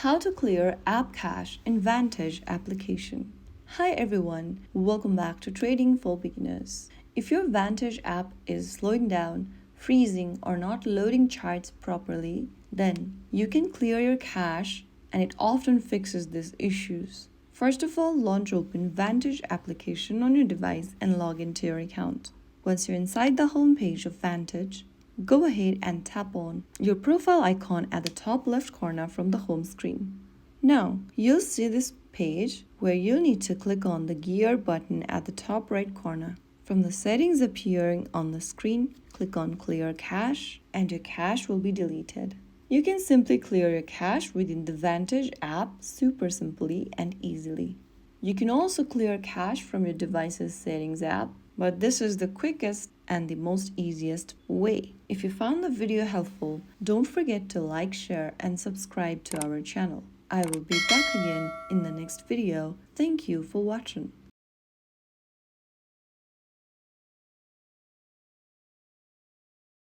How to clear app cache in Vantage application. Hi everyone, welcome back to Trading for Beginners. If your Vantage app is slowing down, freezing, or not loading charts properly, then you can clear your cache, and it often fixes these issues. First of all, launch open Vantage application on your device and log into your account. Once you're inside the home page of Vantage, go ahead and tap on your profile icon at the top left corner from the home screen. Now, you'll see this page where you'll need to click on the gear button at the top right corner. From the settings appearing on the screen, click on Clear Cache and your cache will be deleted. You can simply clear your cache within the Vantage app super simply and easily. You can also clear cache from your device's settings app, but this is the quickest and the most easiest way. If you found the video helpful, don't forget to like, share, and subscribe to our channel. I will be back again in the next video. Thank you for watching.